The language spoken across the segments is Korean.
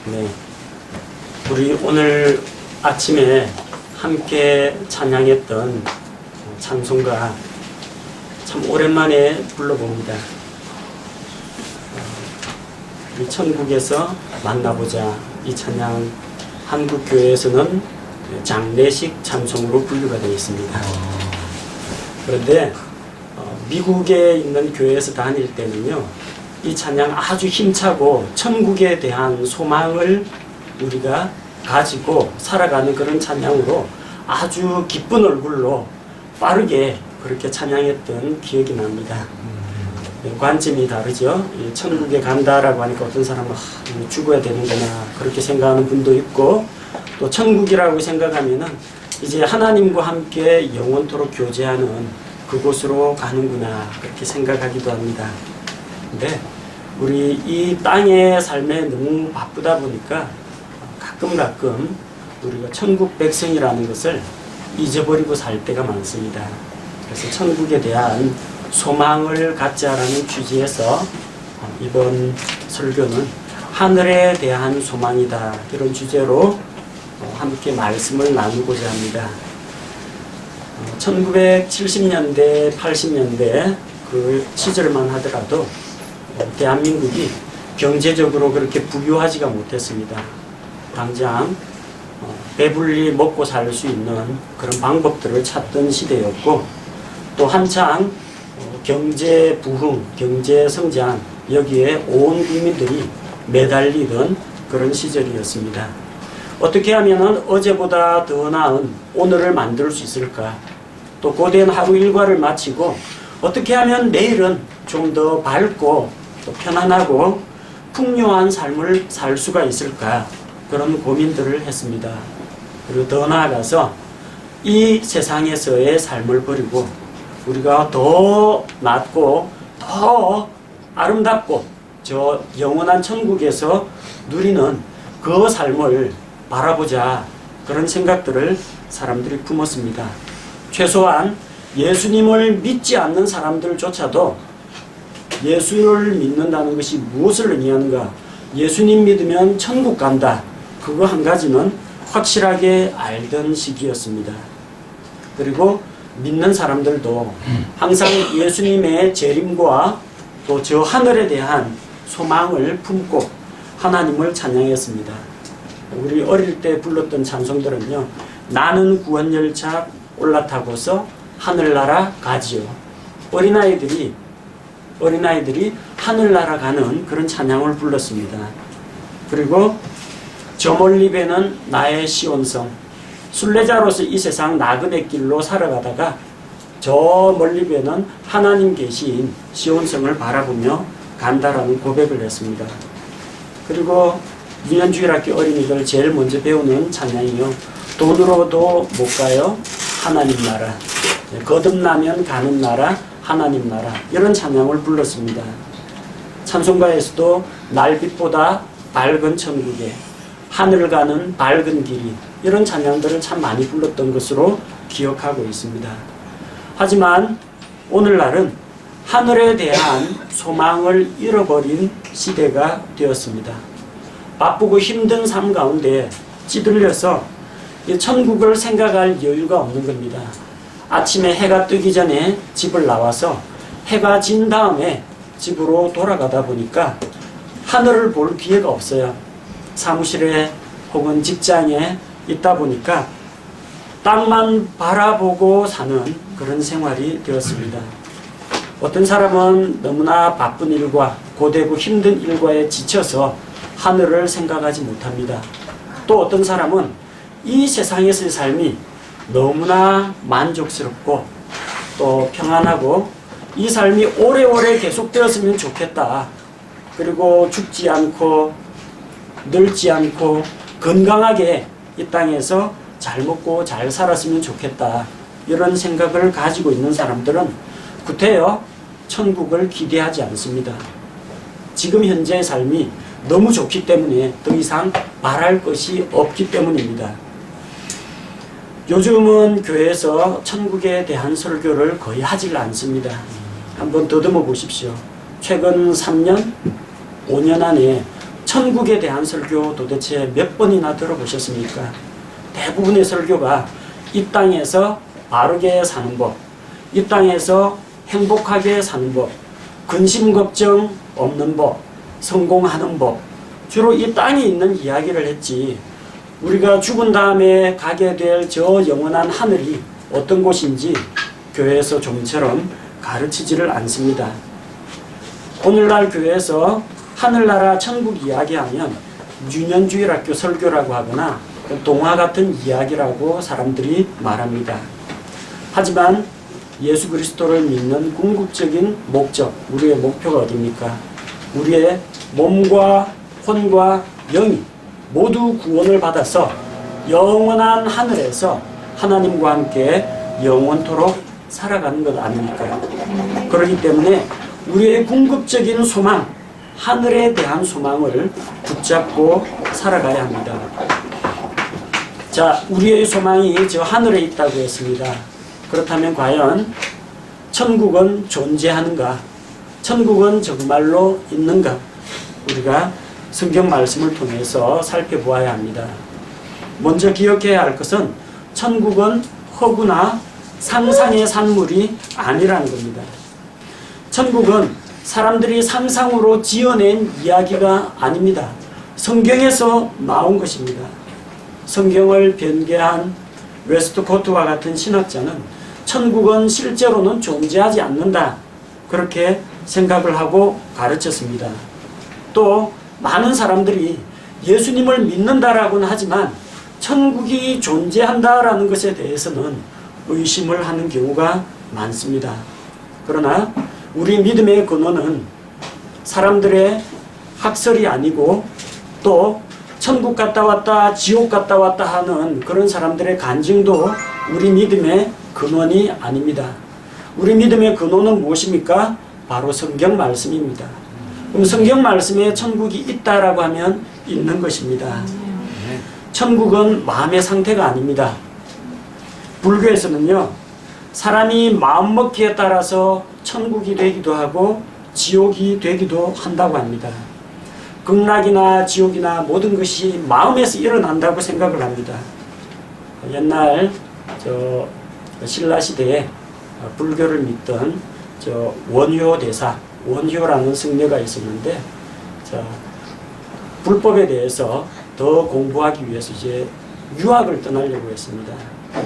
네. 우리 오늘 아침에 함께 찬양했던 찬송가 참 오랜만에 불러봅니다. 우리 천국에서 만나보자. 이 찬양 한국교회에서는 장례식 찬송으로 분류가 되어 있습니다. 그런데 미국에 있는 교회에서 다닐 때는요, 이 찬양 아주 힘차고 천국에 대한 소망을 우리가 가지고 살아가는 그런 찬양으로 아주 기쁜 얼굴로 빠르게 그렇게 찬양했던 기억이 납니다. 관점이 다르죠. 천국에 간다라고 하니까 어떤 사람은 죽어야 되는구나 그렇게 생각하는 분도 있고, 또 천국이라고 생각하면은 이제 하나님과 함께 영원토록 교제하는 그곳으로 가는구나 그렇게 생각하기도 합니다. 근데 우리 이 땅의 삶에 너무 바쁘다 보니까 가끔 우리가 천국 백성이라는 것을 잊어버리고 살 때가 많습니다. 그래서 천국에 대한 소망을 갖자라는 취지에서 이번 설교는 하늘에 대한 소망이다 이런 주제로 함께 말씀을 나누고자 합니다. 1970년대 80년대 그 시절만 하더라도 대한민국이 경제적으로 그렇게 부유하지가 못했습니다. 당장 배불리 먹고 살 수 있는 그런 방법들을 찾던 시대였고, 또 한창 경제 부흥, 경제 성장 여기에 온 국민들이 매달리던 그런 시절이었습니다. 어떻게 하면 어제보다 더 나은 오늘을 만들 수 있을까? 또 고된 하루 일과를 마치고 어떻게 하면 내일은 좀 더 밝고 또 편안하고 풍요한 삶을 살 수가 있을까? 그런 고민들을 했습니다. 그리고 더 나아가서 이 세상에서의 삶을 버리고 우리가 더 낫고 더 아름답고 저 영원한 천국에서 누리는 그 삶을 바라보자 그런 생각들을 사람들이 품었습니다. 최소한 예수님을 믿지 않는 사람들조차도 예수를 믿는다는 것이 무엇을 의미하는가, 예수님 믿으면 천국 간다, 그거 한 가지는 확실하게 알던 시기였습니다. 그리고 믿는 사람들도 항상 예수님의 재림과 또 저 하늘에 대한 소망을 품고 하나님을 찬양했습니다. 우리 어릴 때 불렀던 찬송들은요, 나는 구원열차 올라타고서 하늘나라 가지요. 어린아이들이 하늘나라 가는 그런 찬양을 불렀습니다. 그리고 저 멀리 배는 나의 시온성, 순례자로서 이 세상 나그네 길로 살아가다가 저 멀리 배는 하나님 계신 시온성을 바라보며 간다라는 고백을 했습니다. 그리고 유년주일학교 어린이들 제일 먼저 배우는 찬양이요, 돈으로도 못 가요 하나님 나라, 거듭나면 가는 나라 하나님 나라, 이런 찬양을 불렀습니다. 찬송가에서도 날빛보다 밝은 천국에, 하늘 가는 밝은 길이, 이런 찬양들을 참 많이 불렀던 것으로 기억하고 있습니다. 하지만 오늘날은 하늘에 대한 소망을 잃어버린 시대가 되었습니다. 바쁘고 힘든 삶 가운데 찌들려서 천국을 생각할 여유가 없는 겁니다. 아침에 해가 뜨기 전에 집을 나와서 해가 진 다음에 집으로 돌아가다 보니까 하늘을 볼 기회가 없어요. 사무실에 혹은 직장에 있다 보니까 땅만 바라보고 사는 그런 생활이 되었습니다. 어떤 사람은 너무나 바쁜 일과 고되고 힘든 일과에 지쳐서 하늘을 생각하지 못합니다. 또 어떤 사람은 이 세상에서의 삶이 너무나 만족스럽고 또 평안하고 이 삶이 오래오래 계속되었으면 좋겠다. 그리고 죽지 않고 늙지 않고 건강하게 이 땅에서 잘 먹고 잘 살았으면 좋겠다. 이런 생각을 가지고 있는 사람들은 구태여 천국을 기대하지 않습니다. 지금 현재의 삶이 너무 좋기 때문에 더 이상 바랄 것이 없기 때문입니다. 요즘은 교회에서 천국에 대한 설교를 거의 하질 않습니다. 한번 더듬어 보십시오. 최근 3년, 5년 안에 천국에 대한 설교 도대체 몇 번이나 들어보셨습니까? 대부분의 설교가 이 땅에서 바르게 사는 법, 이 땅에서 행복하게 사는 법, 근심 걱정 없는 법, 성공하는 법, 주로 이 땅에 있는 이야기를 했지, 우리가 죽은 다음에 가게 될 저 영원한 하늘이 어떤 곳인지 교회에서 좀처럼 가르치지를 않습니다. 오늘날 교회에서 하늘나라 천국 이야기하면 유년주일학교 설교라고 하거나 동화 같은 이야기라고 사람들이 말합니다. 하지만 예수 그리스도를 믿는 궁극적인 목적, 우리의 목표가 어디입니까? 우리의 몸과 혼과 영이 모두 구원을 받아서 영원한 하늘에서 하나님과 함께 영원토록 살아가는 것 아닙니까? 그렇기 때문에 우리의 궁극적인 소망, 하늘에 대한 소망을 붙잡고 살아가야 합니다. 자, 우리의 소망이 저 하늘에 있다고 했습니다. 그렇다면 과연 천국은 존재하는가? 천국은 정말로 있는가? 우리가 성경 말씀을 통해서 살펴보아야 합니다. 먼저 기억해야 할 것은 천국은 허구나 상상의 산물이 아니라는 겁니다. 천국은 사람들이 상상으로 지어낸 이야기가 아닙니다. 성경에서 나온 것입니다. 성경을 변개한 웨스트코트와 같은 신학자는 천국은 실제로는 존재하지 않는다, 그렇게 생각을 하고 가르쳤습니다. 또 많은 사람들이 예수님을 믿는다라고는 하지만 천국이 존재한다라는 것에 대해서는 의심을 하는 경우가 많습니다. 그러나 우리 믿음의 근원은 사람들의 학설이 아니고 또 천국 갔다 왔다 지옥 갔다 왔다 하는 그런 사람들의 간증도 우리 믿음의 근원이 아닙니다. 우리 믿음의 근원은 무엇입니까? 바로 성경 말씀입니다. 그럼 성경 말씀에 천국이 있다라고 하면 있는 것입니다. 천국은 마음의 상태가 아닙니다. 불교에서는요, 사람이 마음먹기에 따라서 천국이 되기도 하고 지옥이 되기도 한다고 합니다. 극락이나 지옥이나 모든 것이 마음에서 일어난다고 생각을 합니다. 옛날 신라시대에 불교를 믿던 원효 대사, 원효라는 승려가 있었는데, 불법에 대해서 더 공부하기 위해서 이제 유학을 떠나려고 했습니다.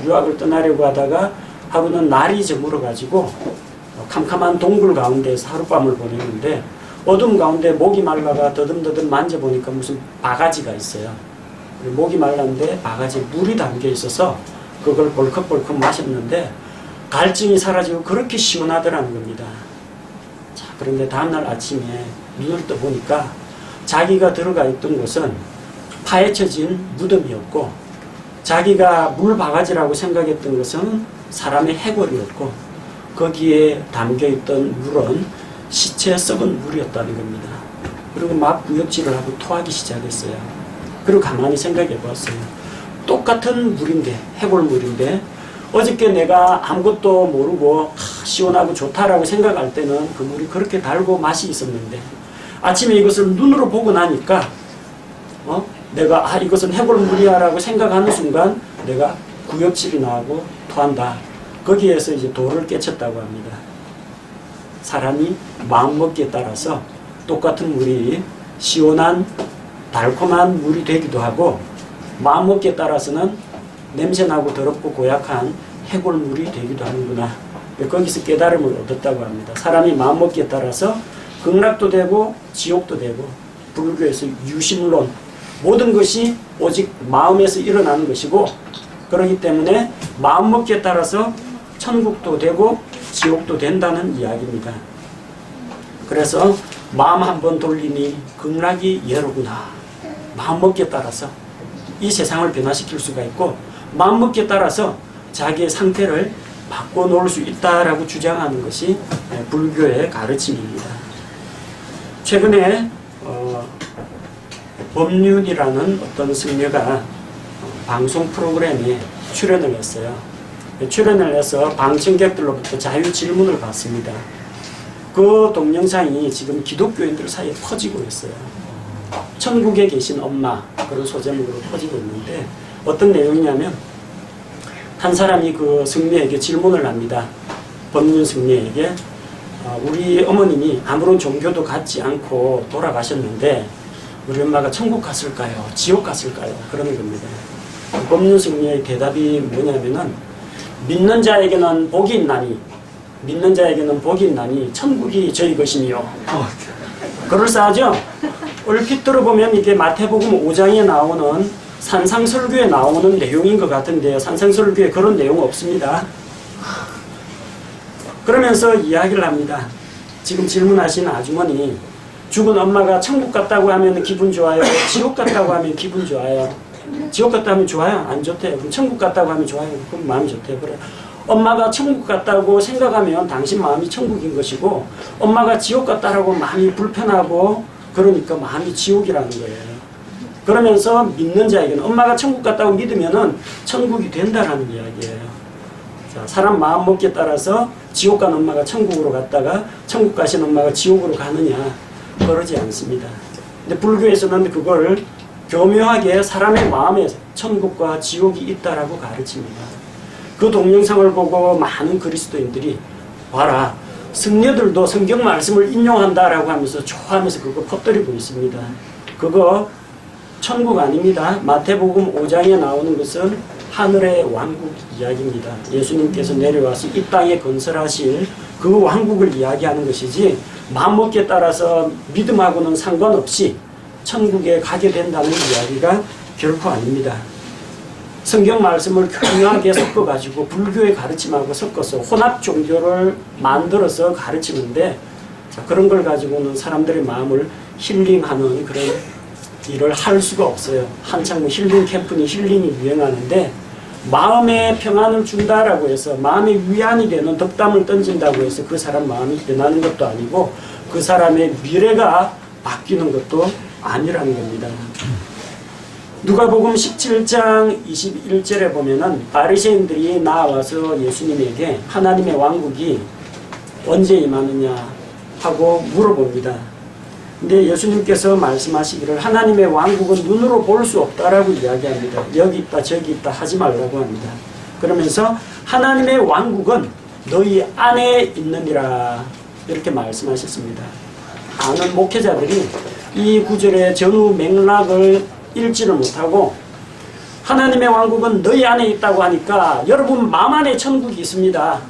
유학을 떠나려고 하다가 하루는 날이 저물어 가지고 캄캄한 동굴 가운데서 하룻밤을 보내는데, 어둠 가운데 목이 말라가 더듬더듬 만져보니까 무슨 바가지가 있어요. 목이 말랐는데 바가지에 물이 담겨 있어서 그걸 벌컥벌컥 마셨는데 갈증이 사라지고 그렇게 시원하더라는 겁니다. 자, 그런데 다음날 아침에 눈을 떠보니까 자기가 들어가 있던 곳은 파헤쳐진 무덤이었고, 자기가 물바가지라고 생각했던 것은 사람의 해골이었고, 거기에 담겨있던 물은 시체 썩은 물이었다는 겁니다. 그리고 막 구역질을 하고 토하기 시작했어요. 그리고 가만히 생각해 봤어요. 똑같은 물인데, 해골물인데, 어저께 내가 아무것도 모르고 시원하고 좋다라고 생각할 때는 그 물이 그렇게 달고 맛이 있었는데, 아침에 이것을 눈으로 보고 나니까 내가 이것은 해골물이야 라고 생각하는 순간 내가 구역질이 나고 토한다. 거기에서 이제 도를 깨쳤다고 합니다. 사람이 마음먹기에 따라서 똑같은 물이 시원한 달콤한 물이 되기도 하고, 마음먹기에 따라서는 냄새나고 더럽고 고약한 해골물이 되기도 하는구나. 거기서 깨달음을 얻었다고 합니다. 사람이 마음먹기에 따라서 극락도 되고 지옥도 되고, 불교에서 유심론, 모든 것이 오직 마음에서 일어나는 것이고, 그렇기 때문에 마음먹기에 따라서 천국도 되고 지옥도 된다는 이야기입니다. 그래서 마음 한번 돌리니 극락이 예로구나. 마음먹기에 따라서 이 세상을 변화시킬 수가 있고, 마음먹기에 따라서 자기의 상태를 바꿔놓을 수 있다라고 주장하는 것이 불교의 가르침입니다. 최근에 법륜이라는 어떤 승려가 방송 프로그램에 출연을 했어요. 출연을 해서 방청객들로부터 자유 질문을 받습니다. 그 동영상이 지금 기독교인들 사이에 퍼지고 있어요. 천국에 계신 엄마, 그런 소제목으로 퍼지고 있는데, 어떤 내용이냐면 한 사람이 그 승려에게 질문을 합니다. 법륜 승려에게 우리 어머님이 아무런 종교도 갖지 않고 돌아가셨는데 우리 엄마가 천국 갔을까요? 지옥 갔을까요? 그러는 겁니다. 법륜 승려의 대답이 뭐냐면은 믿는 자에게는 복이 있나니 천국이 저희 것이니요. 그럴싸하죠? 얼핏 들어보면 이게 마태복음 5장에 나오는 산상설교에 나오는 내용인 것 같은데요. 산상설교에 그런 내용 없습니다. 그러면서 이야기를 합니다. 지금 질문하신 아주머니, 죽은 엄마가 천국 갔다고 하면 기분 좋아요? 지옥 갔다고 하면 기분 좋아요? 지옥 갔다 하면 좋아요? 안 좋대요. 그럼 천국 갔다고 하면 좋아요? 그럼 마음이 좋대요. 그래. 엄마가 천국 갔다고 생각하면 당신 마음이 천국인 것이고, 엄마가 지옥 갔다라고 마음이 불편하고 그러니까 마음이 지옥이라는 거예요. 그러면서 믿는 자에게는 엄마가 천국 갔다고 믿으면은 천국이 된다라는 이야기예요. 자, 사람 마음 먹기에 따라서 지옥 간 엄마가 천국으로 갔다가 천국 가신 엄마가 지옥으로 가느냐, 그러지 않습니다. 근데 불교에서는 그걸 교묘하게 사람의 마음에 천국과 지옥이 있다라고 가르칩니다. 그 동영상을 보고 많은 그리스도인들이 봐라, 승려들도 성경 말씀을 인용한다라고 하면서 좋아하면서 그거 퍼뜨리고 있습니다. 그거 천국 아닙니다. 마태복음 5장에 나오는 것은 하늘의 왕국 이야기입니다. 예수님께서 내려와서 이 땅에 건설하실 그 왕국을 이야기하는 것이지, 마음먹기에 따라서 믿음하고는 상관없이 천국에 가게 된다는 이야기가 결코 아닙니다. 성경 말씀을 교묘하게 섞어가지고 불교의 가르침하고 섞어서 혼합 종교를 만들어서 가르치는데, 자, 그런 걸 가지고는 사람들의 마음을 힐링하는 그런 일을 할 수가 없어요. 한창 힐링 캠프니 힐링이 유행하는데, 마음에 평안을 준다라고 해서 마음에 위안이 되는 덕담을 던진다고 해서 그 사람 마음이 변하는 것도 아니고 그 사람의 미래가 바뀌는 것도 아니라는 겁니다. 누가복음 17장 21절에 보면은 바리새인들이 나와서 예수님에게 하나님의 왕국이 언제 임하느냐 하고 물어봅니다. 근데 예수님께서 말씀하시기를 하나님의 왕국은 눈으로 볼 수 없다라고 이야기합니다. 여기 있다 저기 있다 하지 말라고 합니다. 그러면서 하나님의 왕국은 너희 안에 있느니라 이렇게 말씀하셨습니다. 많은 목회자들이 이 구절의 전후 맥락을 읽지를 못하고 하나님의 왕국은 너희 안에 있다고 하니까 여러분 마음 안에 천국이 있습니다,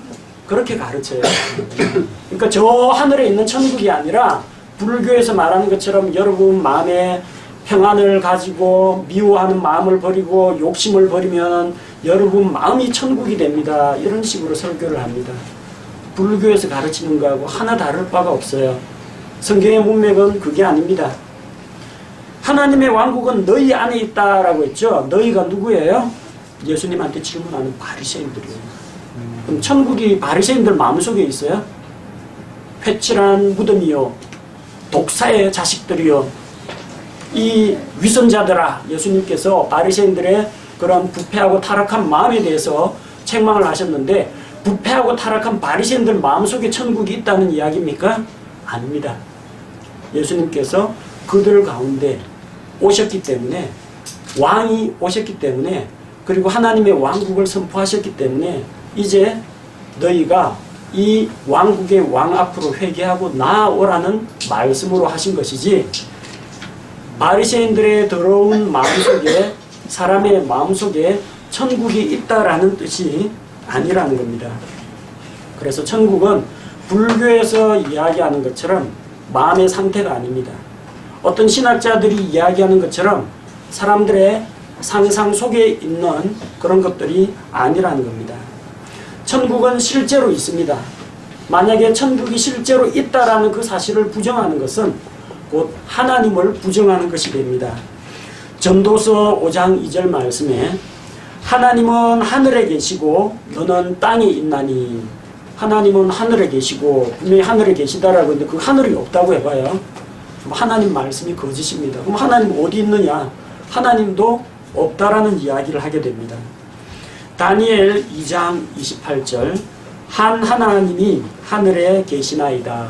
그렇게 가르쳐요. 그러니까 저 하늘에 있는 천국이 아니라 불교에서 말하는 것처럼 여러분 마음에 평안을 가지고 미워하는 마음을 버리고 욕심을 버리면 여러분 마음이 천국이 됩니다, 이런 식으로 설교를 합니다. 불교에서 가르치는 거하고 하나 다를 바가 없어요. 성경의 문맥은 그게 아닙니다. 하나님의 왕국은 너희 안에 있다라고 했죠. 너희가 누구예요? 예수님한테 질문하는 바리새인들이에요. 그럼 천국이 바리새인들 마음속에 있어요? 회칠한 무덤이요, 독사의 자식들이요, 이 위선자들아, 예수님께서 바리새인들의 그런 부패하고 타락한 마음에 대해서 책망을 하셨는데, 부패하고 타락한 바리새인들 마음속에 천국이 있다는 이야기입니까? 아닙니다. 예수님께서 그들 가운데 오셨기 때문에, 왕이 오셨기 때문에, 그리고 하나님의 왕국을 선포하셨기 때문에 이제 너희가 이 왕국의 왕 앞으로 회개하고 나아오라는 말씀으로 하신 것이지, 바리새인들의 더러운 마음속에, 사람의 마음속에 천국이 있다라는 뜻이 아니라는 겁니다. 그래서 천국은 불교에서 이야기하는 것처럼 마음의 상태가 아닙니다. 어떤 신학자들이 이야기하는 것처럼 사람들의 상상 속에 있는 그런 것들이 아니라는 겁니다. 천국은 실제로 있습니다. 만약에 천국이 실제로 있다라는 그 사실을 부정하는 것은 곧 하나님을 부정하는 것이 됩니다. 전도서 5장 2절 말씀에 하나님은 하늘에 계시고 너는 땅에 있나니, 하나님은 하늘에 계시고 분명히 하늘에 계시다라고 했는데 그 하늘이 없다고 해봐요. 그럼 하나님 말씀이 거짓입니다. 그럼 하나님 어디 있느냐? 하나님도 없다라는 이야기를 하게 됩니다. 다니엘 2장 28절 한 하나님이 하늘에 계시나이다.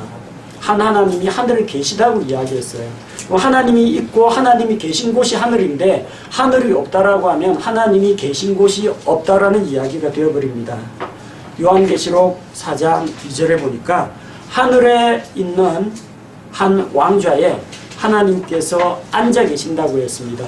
한 하나님이 하늘에 계시다고 이야기했어요. 하나님이 있고 하나님이 계신 곳이 하늘인데 하늘이 없다라고 하면 하나님이 계신 곳이 없다라는 이야기가 되어버립니다. 요한계시록 4장 2절에 보니까 하늘에 있는 한 왕좌에 하나님께서 앉아 계신다고 했습니다.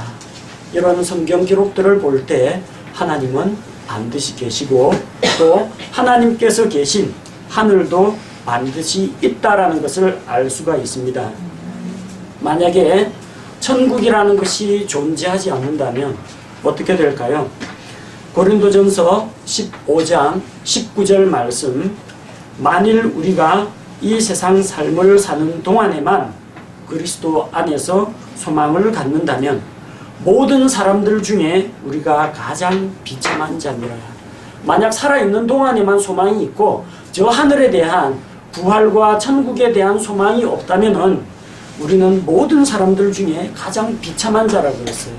이런 성경 기록들을 볼 때 하나님은 반드시 계시고 또 하나님께서 계신 하늘도 반드시 있다라는 것을 알 수가 있습니다. 만약에 천국이라는 것이 존재하지 않는다면 어떻게 될까요? 고린도전서 15장 19절 말씀, 만일 우리가 이 세상 삶을 사는 동안에만 그리스도 안에서 소망을 갖는다면 모든 사람들 중에 우리가 가장 비참한 자니라. 만약 살아있는 동안에만 소망이 있고 저 하늘에 대한 부활과 천국에 대한 소망이 없다면 우리는 모든 사람들 중에 가장 비참한 자라고 했어요.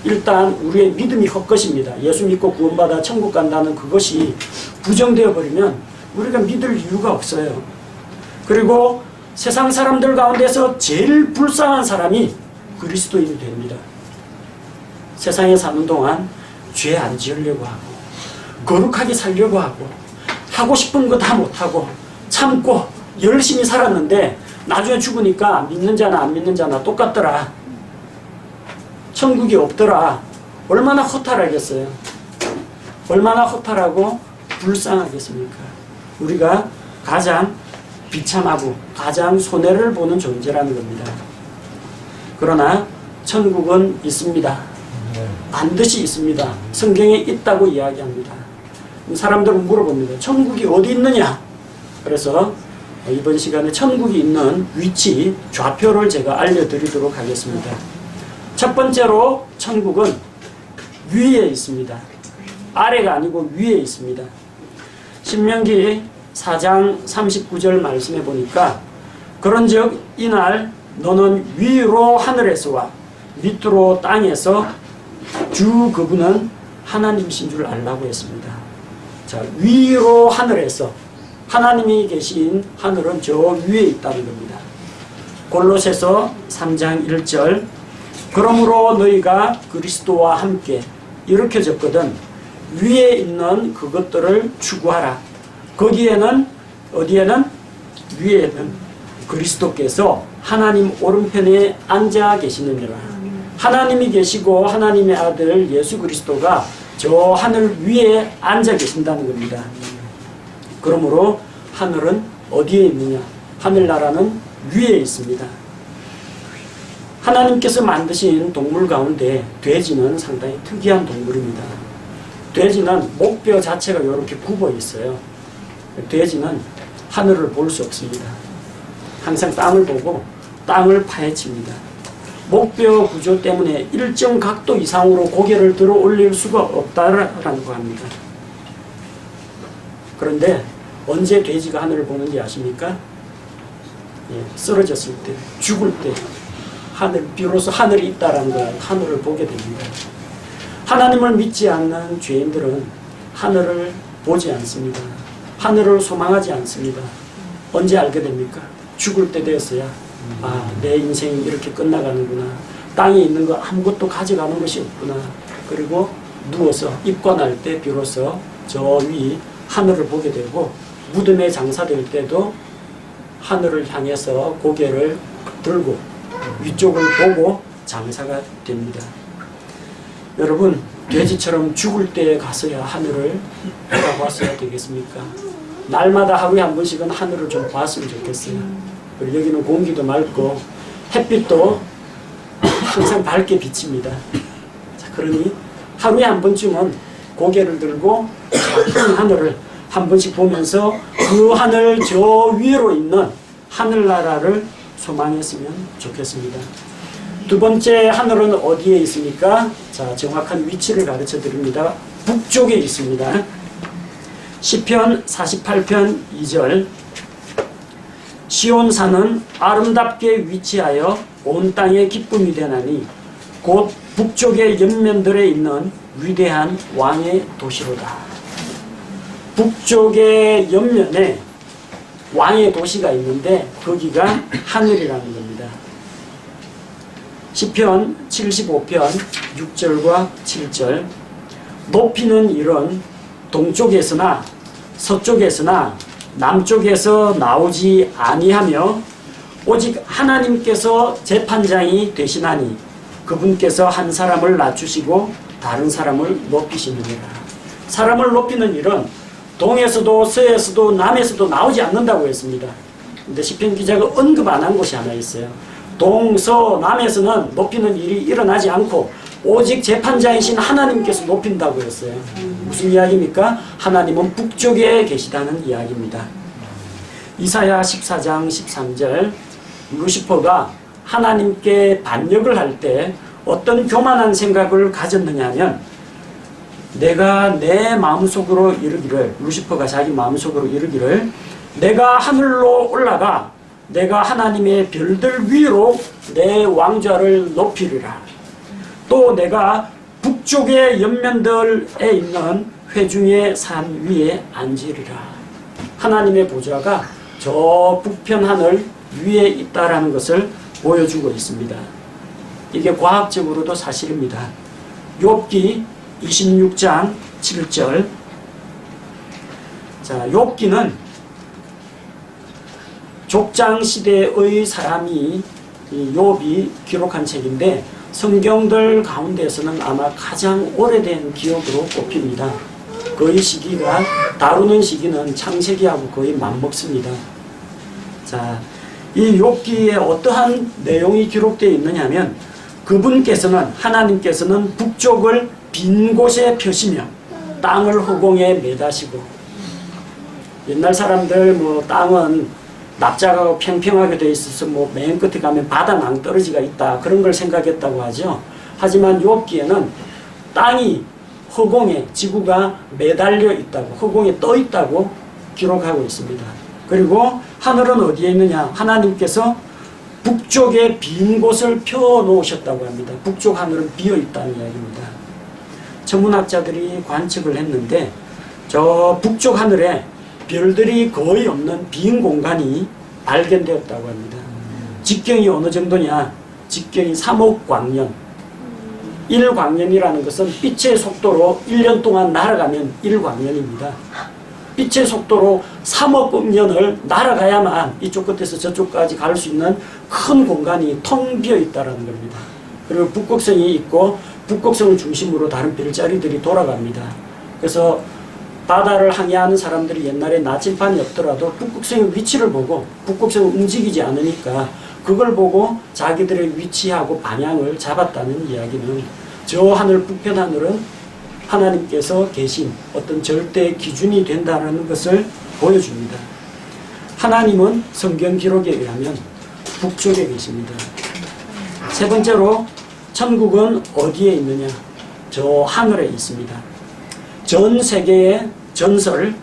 일단 우리의 믿음이 헛것입니다. 예수 믿고 구원받아 천국 간다는 그것이 부정되어 버리면 우리가 믿을 이유가 없어요. 그리고 세상 사람들 가운데서 제일 불쌍한 사람이 그리스도인이 됩니다. 세상에 사는 동안 죄 안 지으려고 하고 거룩하게 살려고 하고 싶은 거 다 못하고 참고 열심히 살았는데 나중에 죽으니까 믿는 자나 안 믿는 자나 똑같더라. 천국이 없더라. 얼마나 허탈하겠어요. 얼마나 허탈하고 불쌍하겠습니까? 우리가 가장 비참하고 가장 손해를 보는 존재라는 겁니다. 그러나 천국은 있습니다. 반드시 있습니다. 성경에 있다고 이야기합니다. 사람들은 물어봅니다. 천국이 어디 있느냐? 그래서 이번 시간에 천국이 있는 위치, 좌표를 제가 알려드리도록 하겠습니다. 첫 번째로 천국은 위에 있습니다. 아래가 아니고 위에 있습니다. 신명기 4장 39절 말씀해 보니까 그런즉 이날 너는 위로 하늘에서와 밑으로 땅에서 주 그분은 하나님이신 줄 알라고 했습니다. 자, 위로 하늘에서 하나님이 계신 하늘은 저 위에 있다는 겁니다. 골로새서 3장 1절 그러므로 너희가 그리스도와 함께 이렇게 적거든 위에 있는 그것들을 추구하라. 거기에는 어디에는 위에는 그리스도께서 하나님 오른편에 앉아 계시느니라. 하나님이 계시고 하나님의 아들 예수 그리스도가 저 하늘 위에 앉아 계신다는 겁니다. 그러므로 하늘은 어디에 있느냐? 하늘나라는 위에 있습니다. 하나님께서 만드신 동물 가운데 돼지는 상당히 특이한 동물입니다. 돼지는 목뼈 자체가 이렇게 굽어 있어요. 돼지는 하늘을 볼 수 없습니다. 항상 땅을 보고 땅을 파헤칩니다. 목뼈 구조 때문에 일정 각도 이상으로 고개를 들어 올릴 수가 없다라고 합니다. 그런데 언제 돼지가 하늘을 보는지 아십니까? 쓰러졌을 때, 죽을 때 비로소 하늘이 있다라는 걸 하늘을 보게 됩니다. 하나님을 믿지 않는 죄인들은 하늘을 보지 않습니다. 하늘을 소망하지 않습니다. 언제 알게 됩니까? 죽을 때 되었어야 내 인생이 이렇게 끝나가는구나. 땅에 있는 거 아무것도 가져가는 것이 없구나. 그리고 누워서 입관할 때 비로소 저 위 하늘을 보게 되고 무덤에 장사될 때도 하늘을 향해서 고개를 들고 위쪽을 보고 장사가 됩니다. 여러분 돼지처럼 죽을 때 가서야 하늘을 바라봤어야 되겠습니까? 날마다 하루에 한 번씩은 하늘을 좀 봤으면 좋겠어요. 그리고 여기는 공기도 맑고 햇빛도 항상 밝게 비칩니다. 자, 그러니 하루에 한 번쯤은 고개를 들고 큰 하늘을 한 번씩 보면서 그 하늘 저 위로 있는 하늘나라를 소망했으면 좋겠습니다. 두 번째 하늘은 어디에 있습니까? 자, 정확한 위치를 가르쳐 드립니다. 북쪽에 있습니다. 시편 48편 2절 시온산은 아름답게 위치하여 온 땅의 기쁨이 되나니 곧 북쪽의 옆면들에 있는 위대한 왕의 도시로다. 북쪽의 옆면에 왕의 도시가 있는데 거기가 하늘이라는 겁니다. 시편 75편 6절과 7절 높이는 일은 동쪽에서나 서쪽에서나 남쪽에서 나오지 아니하며 오직 하나님께서 재판장이 되시나니 그분께서 한 사람을 낮추시고 다른 사람을 높이시느니라. 사람을 높이는 일은 동에서도 서에서도 남에서도 나오지 않는다고 했습니다. 근데 시편 기자가 언급 안 한 곳이 하나 있어요. 동, 서, 남에서는 높이는 일이 일어나지 않고 오직 재판장이신 하나님께서 높인다고 했어요. 무슨 이야기입니까? 하나님은 북쪽에 계시다는 이야기입니다. 이사야 14장 13절 루시퍼가 하나님께 반역을 할 때 어떤 교만한 생각을 가졌느냐면 내가 내 마음속으로 이르기를 루시퍼가 자기 마음속으로 이르기를 내가 하늘로 올라가 내가 하나님의 별들 위로 내 왕좌를 높이리라. 또 내가 북쪽의 옆면들에 있는 회중의 산 위에 앉으리라. 하나님의 보좌가 저 북편 하늘 위에 있다라는 것을 보여주고 있습니다. 이게 과학적으로도 사실입니다. 욥기 26장 7절. 자, 욥기는 족장 시대의 사람이 욥이 기록한 책인데 성경들 가운데서는 아마 가장 오래된 기록으로 꼽힙니다. 거의 시기가 다루는 시기는 창세기하고 거의 맞먹습니다. 자, 이 욥기에 어떠한 내용이 기록되어 있느냐면 그분께서는 하나님께서는 북쪽을 빈 곳에 펴시며 땅을 허공에 매다시고 옛날 사람들 뭐 땅은 납작하고 평평하게 되어 있어서 뭐 맨 끝에 가면 바다 낭떠러지가 있다 그런 걸 생각했다고 하죠. 하지만 욥기에는 땅이 허공에 지구가 매달려 있다고 허공에 떠 있다고 기록하고 있습니다. 그리고 하늘은 어디에 있느냐? 하나님께서 북쪽에 빈 곳을 펴놓으셨다고 합니다. 북쪽 하늘은 비어 있다는 이야기입니다. 천문학자들이 관측을 했는데 저 북쪽 하늘에 별들이 거의 없는 빈 공간이 발견되었다고 합니다. 직경이 어느 정도냐? 직경이 3억 광년. 1광년이라는 것은 빛의 속도로 1년 동안 날아가면 1광년입니다. 빛의 속도로 3억 음년을 날아가야만 이쪽 끝에서 저쪽까지 갈 수 있는 큰 공간이 텅 비어 있다는 겁니다. 그리고 북극성이 있고 북극성을 중심으로 다른 별자리들이 돌아갑니다. 그래서 바다를 항해하는 사람들이 옛날에 나침반이 없더라도 북극성의 위치를 보고 북극성은 움직이지 않으니까 그걸 보고 자기들의 위치하고 방향을 잡았다는 이야기는 저 하늘 북편 하늘은 하나님께서 계신 어떤 절대 기준이 된다는 것을 보여줍니다. 하나님은 성경 기록에 의하면 북쪽에 계십니다. 세 번째로 천국은 어디에 있느냐? 저 하늘에 있습니다. 전 세계의 전설,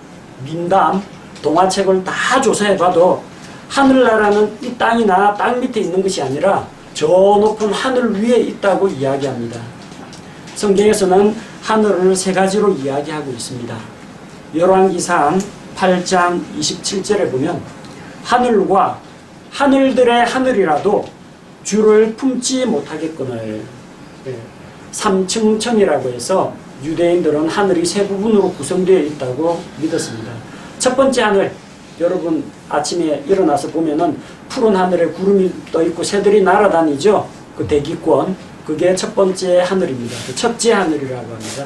민담, 동화책을 다 조사해봐도 하늘나라는 이 땅이나 땅 밑에 있는 것이 아니라 저 높은 하늘 위에 있다고 이야기합니다. 성경에서는 하늘을 세 가지로 이야기하고 있습니다. 열왕기상 8장 27절에 보면 하늘과 하늘들의 하늘이라도 주를 품지 못하겠거늘. 삼층천이라고 해서 유대인들은 하늘이 세 부분으로 구성되어 있다고 믿었습니다. 첫 번째 하늘, 여러분 아침에 일어나서 보면은 푸른 하늘에 구름이 떠 있고 새들이 날아다니죠. 그 대기권, 그게 첫 번째 하늘입니다. 첫째 하늘이라고 합니다.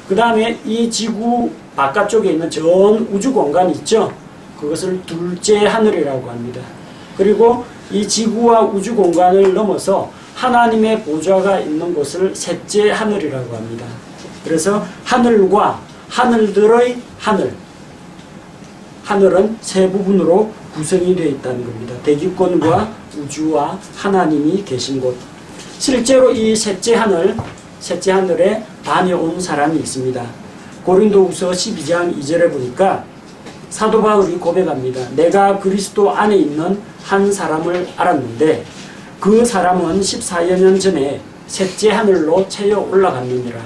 그 다음에 이 지구 바깥쪽에 있는 전 우주 공간이 있죠. 그것을 둘째 하늘이라고 합니다. 그리고 이 지구와 우주 공간을 넘어서 하나님의 보좌가 있는 곳을 셋째 하늘이라고 합니다. 그래서 하늘과 하늘들의 하늘, 하늘은 세 부분으로 구성이 되어 있다는 겁니다. 대기권과 우주와 하나님이 계신 곳. 실제로 이 셋째 하늘에 다녀온 사람이 있습니다. 고린도후서 12장 2절에 보니까 사도 바울이 고백합니다. 내가 그리스도 안에 있는 한 사람을 알았는데 그 사람은 14여 년 전에 셋째 하늘로 채여 올라갔느니라.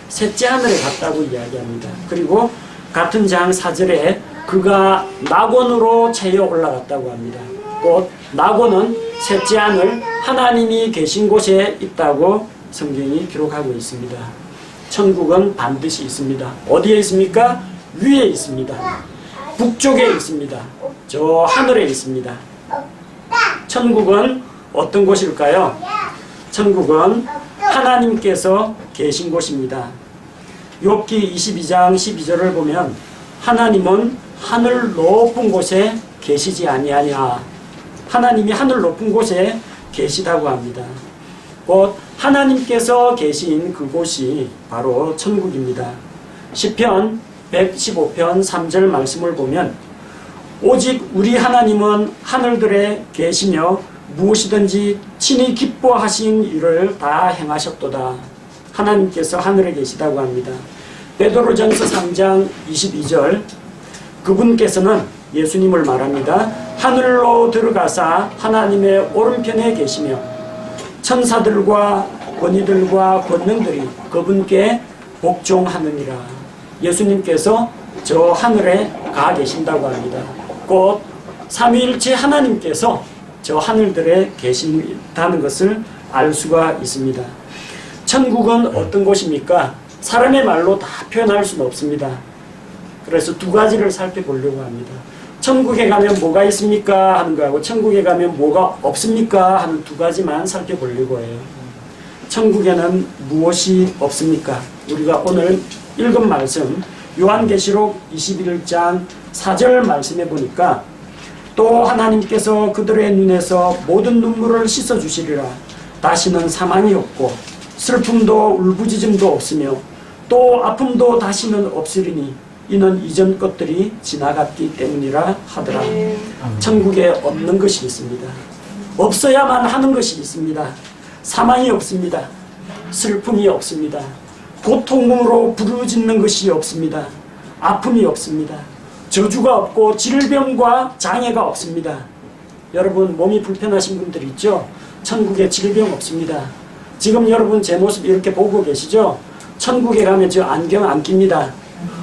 셋째 하늘에 갔다고 이야기합니다. 그리고 같은 장 4절에 그가 낙원으로 채여 올라갔다고 합니다. 곧 낙원은 셋째 하늘 하나님이 계신 곳에 있다고 성경이 기록하고 있습니다. 천국은 반드시 있습니다. 어디에 있습니까? 위에 있습니다. 북쪽에 있습니다. 저 하늘에 있습니다. 천국은 어떤 곳일까요? 천국은 하나님께서 계신 곳입니다. 욥기 22장 12절을 보면 하나님은 하늘 높은 곳에 계시지 아니하냐. 하나님이 하늘 높은 곳에 계시다고 합니다. 곧 하나님께서 계신 그곳이 바로 천국입니다. 시편 115편 3절 말씀을 보면 오직 우리 하나님은 하늘들에 계시며 무엇이든지 친히 기뻐하신 일을 다 행하셨도다. 하나님께서 하늘에 계시다고 합니다. 베드로전서 3장 22절 그분께서는 예수님을 말합니다. 하늘로 들어가사 하나님의 오른편에 계시며 천사들과 권위들과 권능들이 그분께 복종하느니라. 예수님께서 저 하늘에 가 계신다고 합니다. 곧 삼위일체 하나님께서 저 하늘들에 계신다는 것을 알 수가 있습니다. 천국은 어떤 곳입니까? 사람의 말로 다 표현할 수는 없습니다. 그래서 두 가지를 살펴보려고 합니다. 천국에 가면 뭐가 있습니까? 하는 거하고 천국에 가면 뭐가 없습니까? 하는 두 가지만 살펴보려고 해요. 천국에는 무엇이 없습니까? 우리가 오늘 읽은 말씀 요한계시록 21장 4절 말씀해 보니까 또 하나님께서 그들의 눈에서 모든 눈물을 씻어주시리라. 다시는 사망이 없고 슬픔도 울부짖음도 없으며 또 아픔도 다시는 없으리니 이는 이전 것들이 지나갔기 때문이라 하더라. 천국에 없는 것이 있습니다. 없어야만 하는 것이 있습니다. 사망이 없습니다. 슬픔이 없습니다. 고통으로 부르짖는 것이 없습니다. 아픔이 없습니다. 저주가 없고 질병과 장애가 없습니다. 여러분 몸이 불편하신 분들 있죠? 천국에 질병 없습니다. 지금 여러분 제 모습 이렇게 보고 계시죠? 천국에 가면 저 안경 안 낍니다.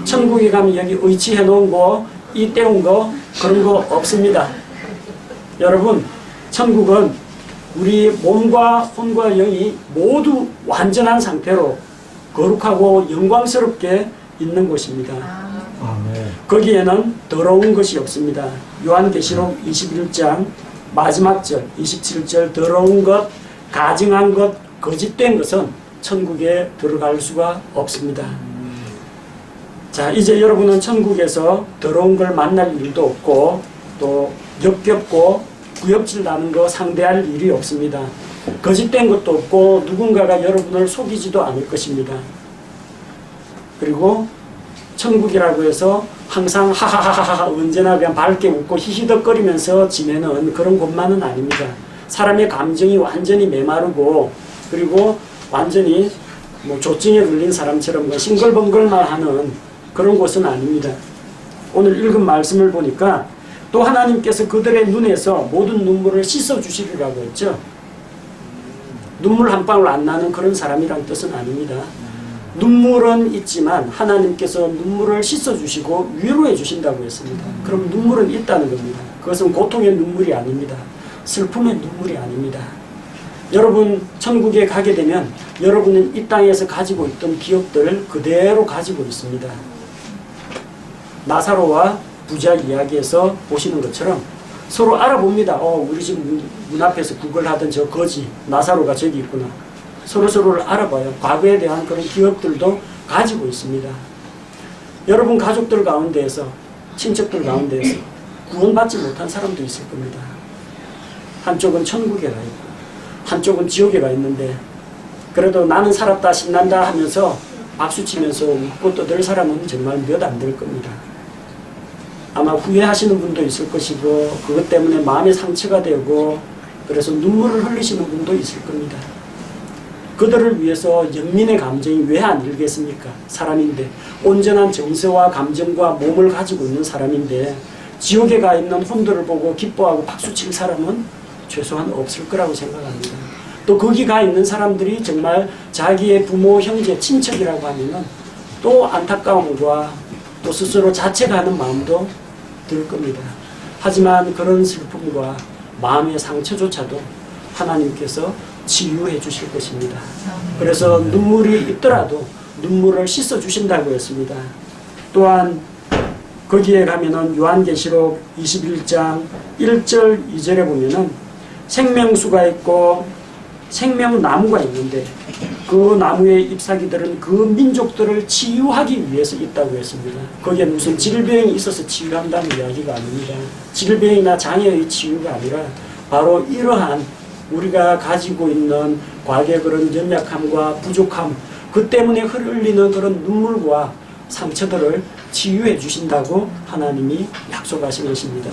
천국에 가면 여기 의치해 놓은 거, 이 떼운 거 그런 거 없습니다. 여러분 천국은 우리 몸과 혼과 영이 모두 완전한 상태로 거룩하고 영광스럽게 있는 곳입니다. 거기에는 더러운 것이 없습니다. 요한계시록 21장 마지막 절 27절 더러운 것, 가증한 것, 거짓된 것은 천국에 들어갈 수가 없습니다. 자, 이제 여러분은 천국에서 더러운 걸 만날 일도 없고 또 역겹고 구역질 나는 거 상대할 일이 없습니다. 거짓된 것도 없고 누군가가 여러분을 속이지도 않을 것입니다. 그리고 천국이라고 해서 항상 하하하하 언제나 그냥 밝게 웃고 히히덕거리면서 지내는 그런 곳만은 아닙니다. 사람의 감정이 완전히 메마르고 그리고 완전히 뭐 조증에 걸린 사람처럼 뭐 싱글벙글만 하는 그런 곳은 아닙니다. 오늘 읽은 말씀을 보니까 또 하나님께서 그들의 눈에서 모든 눈물을 씻어주시리라고 했죠. 눈물 한 방울 안 나는 그런 사람이란 뜻은 아닙니다. 눈물은 있지만 하나님께서 눈물을 씻어주시고 위로해 주신다고 했습니다. 그럼 눈물은 있다는 겁니다. 그것은 고통의 눈물이 아닙니다. 슬픔의 눈물이 아닙니다. 여러분 천국에 가게 되면 여러분은 이 땅에서 가지고 있던 기억들을 그대로 가지고 있습니다. 나사로와 부자 이야기에서 보시는 것처럼 서로 알아봅니다. 우리 지금 문 앞에서 구걸하던 저 거지 나사로가 저기 있구나. 서로서로를 알아봐요. 과거에 대한 그런 기억들도 가지고 있습니다. 여러분 가족들 가운데에서 친척들 가운데에서 구원받지 못한 사람도 있을 겁니다. 한쪽은 천국에 가 있고 한쪽은 지옥에 가 있는데 그래도 나는 살았다 신난다 하면서 박수치면서 웃고 떠들 사람은 정말 몇 안 될 겁니다. 아마 후회하시는 분도 있을 것이고 그것 때문에 마음의 상처가 되고 그래서 눈물을 흘리시는 분도 있을 겁니다. 그들을 위해서 영민의 감정이 왜 안 들겠습니까? 사람인데 온전한 정서와 감정과 몸을 가지고 있는 사람인데 지옥에 가 있는 혼들을 보고 기뻐하고 박수칠 사람은 최소한 없을 거라고 생각합니다. 또 거기 가 있는 사람들이 정말 자기의 부모, 형제, 친척이라고 하면은 또 안타까움과 또 스스로 자책하는 마음도 들 겁니다. 하지만 그런 슬픔과 마음의 상처조차도 하나님께서 치유해 주실 것입니다. 그래서 눈물이 있더라도 눈물을 씻어 주신다고 했습니다. 또한 거기에 가면은 요한계시록 21장 1절 2절에 보면은 생명수가 있고 생명나무가 있는데 그 나무의 잎사귀들은 그 민족들을 치유하기 위해서 있다고 했습니다. 거기에 무슨 질병이 있어서 치유한다는 이야기가 아닙니다. 질병이나 장애의 치유가 아니라 바로 이러한 우리가 가지고 있는 과거의 그런 연약함과 부족함, 그 때문에 흘리는 그런 눈물과 상처들을 치유해 주신다고 하나님이 약속하신 것입니다.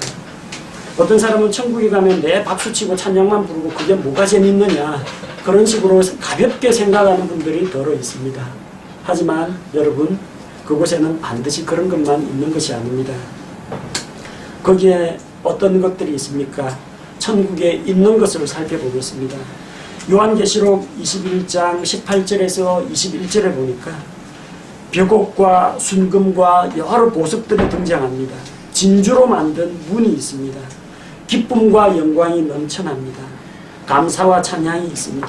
어떤 사람은 천국에 가면 내 박수치고 찬양만 부르고 그게 뭐가 재밌느냐, 그런 식으로 가볍게 생각하는 분들이 더러 있습니다. 하지만 여러분, 그곳에는 반드시 그런 것만 있는 것이 아닙니다. 거기에 어떤 것들이 있습니까? 천국에 있는 것을 살펴보겠습니다. 요한계시록 21장 18절에서 21절에 보니까 벽옥과 순금과 여러 보석들이 등장합니다. 진주로 만든 문이 있습니다. 기쁨과 영광이 넘쳐납니다. 감사와 찬양이 있습니다.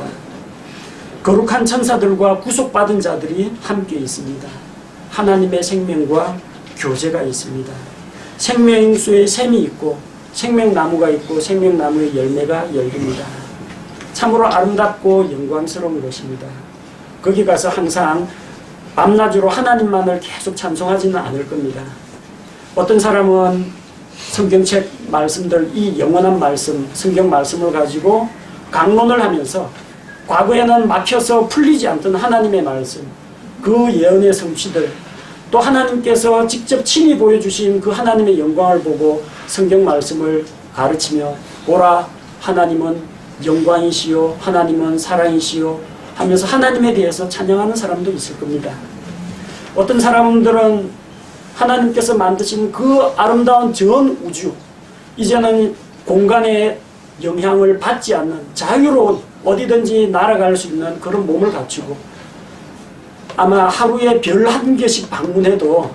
거룩한 천사들과 구속받은 자들이 함께 있습니다. 하나님의 생명과 교제가 있습니다. 생명수의 샘이 있고 생명나무가 있고 생명나무의 열매가 열립니다. 참으로 아름답고 영광스러운 곳입니다. 거기 가서 항상 밤낮으로 하나님만을 계속 찬송하지는 않을 겁니다. 어떤 사람은 성경책 말씀들, 이 영원한 말씀, 성경 말씀을 가지고 강론을 하면서 과거에는 막혀서 풀리지 않던 하나님의 말씀, 그 예언의 성취들, 또 하나님께서 직접 친히 보여주신 그 하나님의 영광을 보고 성경 말씀을 가르치며 보라, 하나님은 영광이시요 하나님은 사랑이시요 하면서 하나님에 대해서 찬양하는 사람도 있을 겁니다. 어떤 사람들은 하나님께서 만드신 그 아름다운 전 우주, 이제는 공간의 영향을 받지 않는 자유로운 어디든지 날아갈 수 있는 그런 몸을 갖추고 아마 하루에 별 한 개씩 방문해도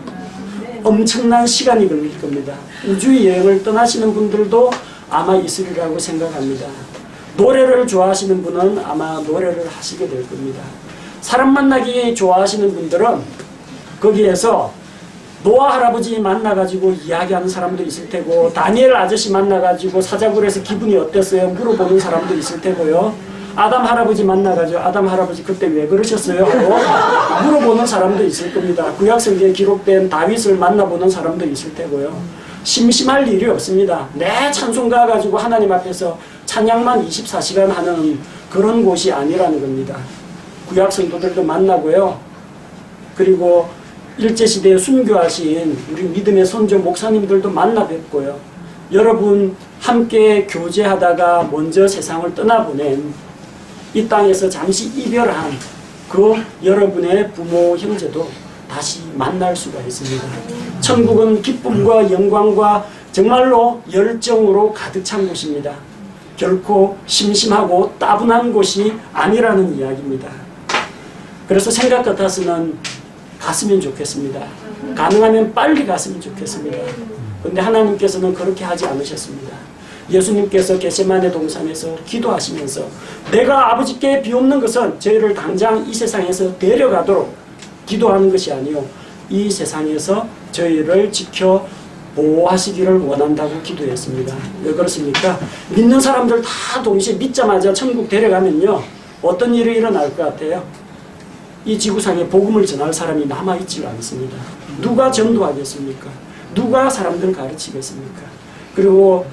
엄청난 시간이 걸릴 겁니다. 우주 여행을 떠나시는 분들도 아마 있으리라고 생각합니다. 노래를 좋아하시는 분은 아마 노래를 하시게 될 겁니다. 사람 만나기 좋아하시는 분들은 거기에서 노아 할아버지 만나가지고 이야기하는 사람도 있을 테고, 다니엘 아저씨 만나가지고 사자굴에서 기분이 어땠어요? 물어보는 사람도 있을 테고요. 아담 할아버지 만나가지고 아담 할아버지 그때 왜 그러셨어요? 하고 물어보는 사람도 있을 겁니다. 구약성경에 기록된 다윗을 만나보는 사람도 있을 테고요. 심심할 일이 없습니다. 내 찬송가 가지고 하나님 앞에서 찬양만 24시간 하는 그런 곳이 아니라는 겁니다. 구약 성도들도 만나고요. 그리고 일제시대에 순교하신 우리 믿음의 선조 목사님들도 만나 뵙고요. 여러분 함께 교제하다가 먼저 세상을 떠나보낸 이 땅에서 잠시 이별한 그 여러분의 부모 형제도 다시 만날 수가 있습니다. 천국은 기쁨과 영광과 정말로 열정으로 가득 찬 곳입니다. 결코 심심하고 따분한 곳이 아니라는 이야기입니다. 그래서 생각 같아서는 갔으면 좋겠습니다. 가능하면 빨리 갔으면 좋겠습니다. 그런데 하나님께서는 그렇게 하지 않으셨습니다. 예수님께서 겟세마네 동산에서 기도하시면서 내가 아버지께 비옵는 것은 저희를 당장 이 세상에서 데려가도록 기도하는 것이 아니요 이 세상에서 저희를 지켜 보호하시기를 원한다고 기도했습니다. 왜 그렇습니까? 믿는 사람들 다 동시에 믿자마자 천국 데려가면요 어떤 일이 일어날 것 같아요? 이 지구상에 복음을 전할 사람이 남아있지 않습니다. 누가 전도하겠습니까? 누가 사람들 가르치겠습니까? 그리고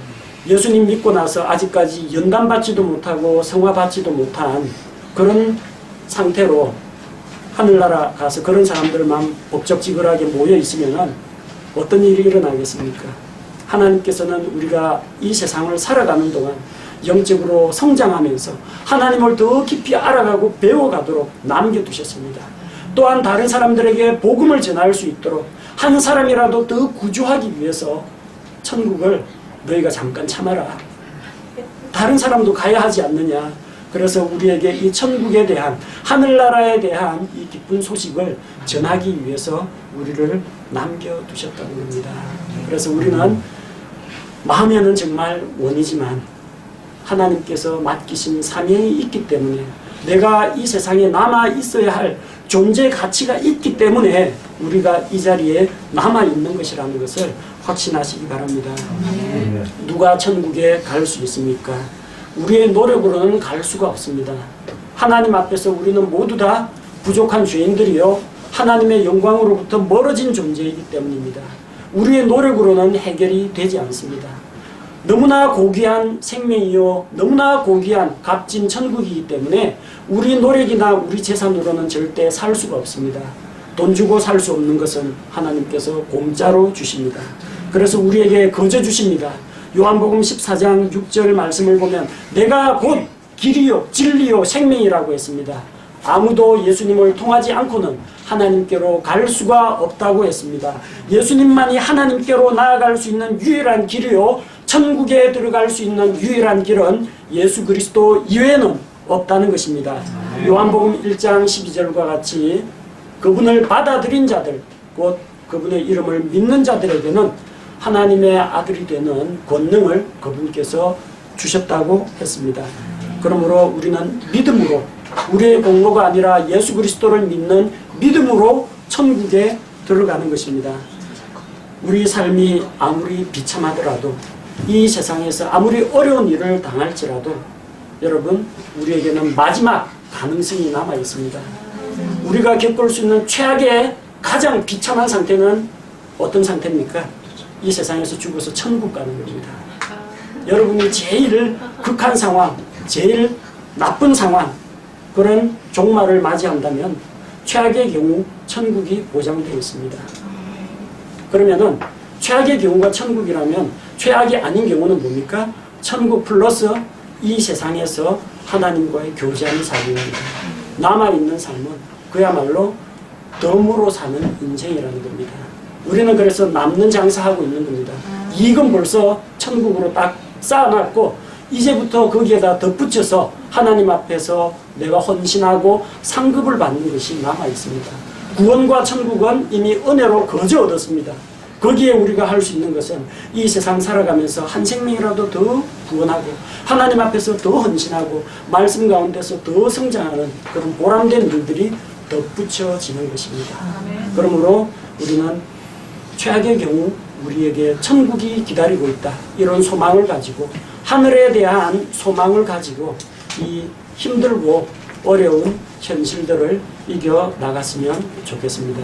예수님 믿고 나서 아직까지 연단 받지도 못하고 성화 받지도 못한 그런 상태로 하늘나라 가서 그런 사람들만 법적지근하게 모여 있으면 어떤 일이 일어나겠습니까? 하나님께서는 우리가 이 세상을 살아가는 동안 영적으로 성장하면서 하나님을 더 깊이 알아가고 배워가도록 남겨두셨습니다. 또한 다른 사람들에게 복음을 전할 수 있도록 한 사람이라도 더 구조하기 위해서 천국을 너희가 잠깐 참아라. 다른 사람도 가야 하지 않느냐. 그래서 우리에게 이 천국에 대한 하늘나라에 대한 이 기쁜 소식을 전하기 위해서 우리를 남겨두셨다는 겁니다. 그래서 우리는 마음에는 정말 원이지만 하나님께서 맡기신 사명이 있기 때문에 내가 이 세상에 남아 있어야 할 존재 가치가 있기 때문에 우리가 이 자리에 남아 있는 것이라는 것을 확신하시기 바랍니다. 누가 천국에 갈 수 있습니까? 우리의 노력으로는 갈 수가 없습니다. 하나님 앞에서 우리는 모두 다 부족한 죄인들이요 하나님의 영광으로부터 멀어진 존재이기 때문입니다. 우리의 노력으로는 해결이 되지 않습니다. 너무나 고귀한 생명이요 너무나 고귀한 값진 천국이기 때문에 우리 노력이나 우리 재산으로는 절대 살 수가 없습니다. 돈 주고 살 수 없는 것은 하나님께서 공짜로 주십니다. 그래서 우리에게 거저 주십니다. 요한복음 14장 6절 말씀을 보면 내가 곧 길이요 진리요 생명이라고 했습니다. 아무도 예수님을 통하지 않고는 하나님께로 갈 수가 없다고 했습니다. 예수님만이 하나님께로 나아갈 수 있는 유일한 길이요 천국에 들어갈 수 있는 유일한 길은 예수 그리스도 이외에는 없다는 것입니다. 요한복음 1장 12절과 같이 그분을 받아들인 자들 곧 그분의 이름을 믿는 자들에게는 하나님의 아들이 되는 권능을 그분께서 주셨다고 했습니다. 그러므로 우리는 믿음으로 우리의 공로가 아니라 예수 그리스도를 믿는 믿음으로 천국에 들어가는 것입니다. 우리 삶이 아무리 비참하더라도 이 세상에서 아무리 어려운 일을 당할지라도 여러분 우리에게는 마지막 가능성이 남아 있습니다. 우리가 겪을 수 있는 최악의 가장 비참한 상태는 어떤 상태입니까? 이 세상에서 죽어서 천국 가는 겁니다. 여러분이 제일 극한 상황, 제일 나쁜 상황 그런 종말을 맞이한다면 최악의 경우 천국이 보장되어 있습니다. 그러면은 최악의 경우가 천국이라면 최악이 아닌 경우는 뭡니까? 천국 플러스 이 세상에서 하나님과의 교제하는 삶입니다. 남아있는 삶은 그야말로 덤으로 사는 인생이라는 겁니다. 우리는 그래서 남는 장사하고 있는 겁니다. 이익은 벌써 천국으로 딱 쌓아놨고 이제부터 거기에다 덧붙여서 하나님 앞에서 내가 헌신하고 상급을 받는 것이 남아있습니다. 구원과 천국은 이미 은혜로 거저 얻었습니다. 거기에 우리가 할 수 있는 것은 이 세상 살아가면서 한 생명이라도 더 구원하고 하나님 앞에서 더 헌신하고 말씀 가운데서 더 성장하는 그런 보람된 일들이 덧붙여지는 것입니다. 그러므로 우리는 최악의 경우 우리에게 천국이 기다리고 있다 이런 소망을 가지고 하늘에 대한 소망을 가지고 이 힘들고 어려운 현실들을 이겨 나갔으면 좋겠습니다.